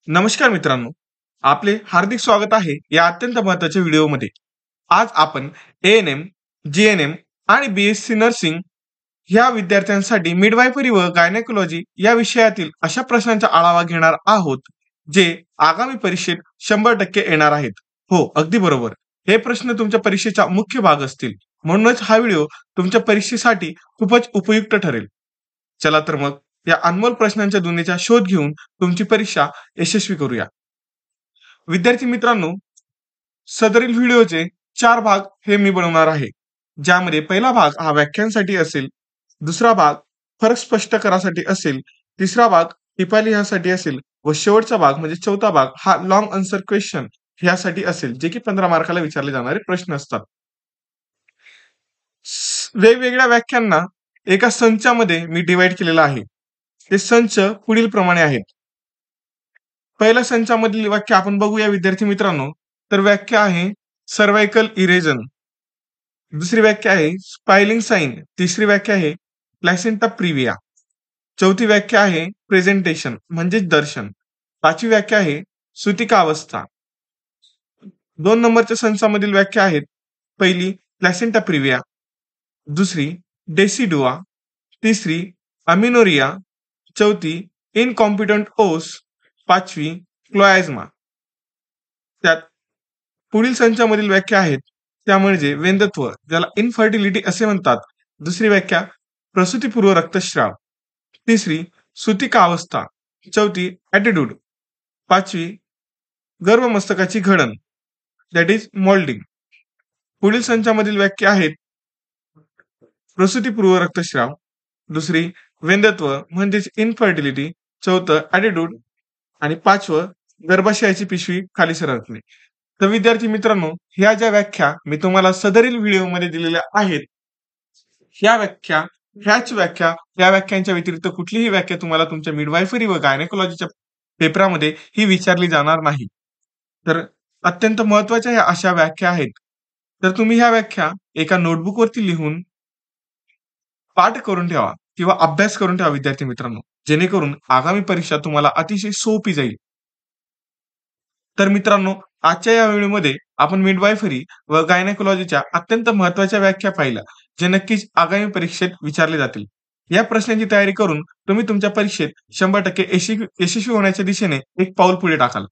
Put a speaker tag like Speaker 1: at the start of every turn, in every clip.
Speaker 1: नमस्कार मित्रांनो, आपले हार्दिक स्वागत आहे या अत्यंत महत्त्वाच्या व्हिडिओमध्ये. आज आपण ए-एन-एम, जी-एन-एम आणि बी-एस-सी नर्सिंग ह्या विद्यार्थ्यांसाठी मिडवायफरी व गायनेकोलॉजी या विषयातील अशा प्रश्नांचा आढावा घेणार आहोत, जे आगामी परीक्षेत 100% येणार आहेत. हो, अगदी बरोबर. हे प्रश्न तुमच्या परीक्षेचा मुख्य भाग असतील. म्हणूनच हा व्हिडिओ तुमच्या परीक्षेसाठी खूपच उपयुक्त ठरेल. चला तर मग या अनमोल प्रश्नांच्या दुनियेचा शोध घेऊन तुमची परीक्षा यशस्वी करूया. विद्यार्थी मित्रांनो, सदरील व्हिडिओचे 4 भाग हे मी बनवणार आहे. ज्यामध्ये पहिला भाग हा व्याख्यांसाठी असेल, दुसरा भाग फरक स्पष्ट करासाठी असेल, तिसरा भाग टिपा लिहासाठी असेल व शेवटचा भाग म्हणजे चौथा भाग हा लॉंग आन्सर क्वेश्चन ह्यासाठी असेल, जे की 15 मार्काला विचारले जाणारे प्रश्न असतात. वेगवेगळ्या व्याख्यांना एका संचामध्ये मी डिवाइड केलेला आहे. ते संच पुढील प्रमाणे आहेत. पहिल्या संचामधील वाक्य आपण बघूया विद्यार्थी मित्रांनो. तर व्याख्या आहे सर्व्हायकल इरेजन, दुसरी व्याख्या आहे स्पायलिंग साइन, तिसरी व्याख्या आहे प्लॅसेंटा प्रिव्हिया, चौथी व्याख्या आहे प्रेझेंटेशन म्हणजे दर्शन, पाचवी व्याख्या आहे सूतिकावस्था. 2 नंबरच्या संचामधील व्याख्या आहेत पहिली प्लॅसेंटा प्रिव्हिया, दुसरी डेसिडुआ, तिसरी अमिनोरिया, चौथी इनकॉम्पिटंट ओस, पाचवी क्लोएझमा. त्यात पुढील संचामधील व्याख्या आहेत त्या म्हणजे वेंदत्व, ज्याला इनफर्टिलिटी असे म्हणतात, दुसरी व्याख्या प्रसूतीपूर्व रक्तस्राव, तिसरी सूतिका अवस्था, चौथी ॲटिट्यूड, पाचवी गर्भमस्तकाची घडण दॅट इज मोल्डिंग. पुढील संचामधील व्याख्या आहेत प्रसूतीपूर्व रक्तस्राव, दुसरी वेंदत्व म्हणजेच इनफर्टिलिटी, चौथं ॲटिट्यूड आणि पाचवं गर्भाशयाची पिशवी खाली सरकणे. तर विद्यार्थी मित्रांनो, ह्या ज्या व्याख्या मी तुम्हाला सदरील व्हिडिओमध्ये दिलेल्या आहेत, ह्याच व्याख्या या व्याख्यांच्या व्यतिरिक्त कुठलीही व्याख्या तुम्हाला तुमच्या मिडवायफरी व गायनेकोलॉजीच्या पेपरामध्ये ही विचारली जाणार नाही. तर अत्यंत महत्वाच्या ह्या अशा व्याख्या आहेत. तर तुम्ही ह्या व्याख्या एका नोटबुकवरती लिहून पाठ करून ठेवा किंवा अभ्यास करून ठेवा विद्यार्थी मित्रांनो, जेणेकरून आगामी परीक्षा तुम्हाला अतिशय सोपी जाईल. तर मित्रांनो, आजच्या या व्हिडिओमध्ये आपण मिडवायफरी व गायनेकोलॉजीच्या अत्यंत महत्त्वाच्या व्याख्या पाहिल्या, जे नक्कीच आगामी परीक्षेत विचारले जातील. या प्रश्नांची तयारी करून तुम्ही तुमच्या परीक्षेत 100% यशस्वी होण्याच्या दिशेने एक पाऊल पुढे टाकाल.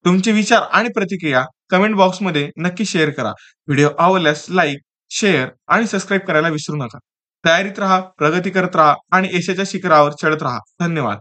Speaker 1: तुमचे विचार आणि प्रतिक्रिया कमेंट बॉक्समध्ये नक्की शेअर करा. व्हिडिओ आवडल्यास लाईक, शेअर आणि सबस्क्राईब करायला विसरू नका. तयारीत राहा, प्रगती करत राहा आणि यशाच्या शिखरावर चढत राहा. धन्यवाद.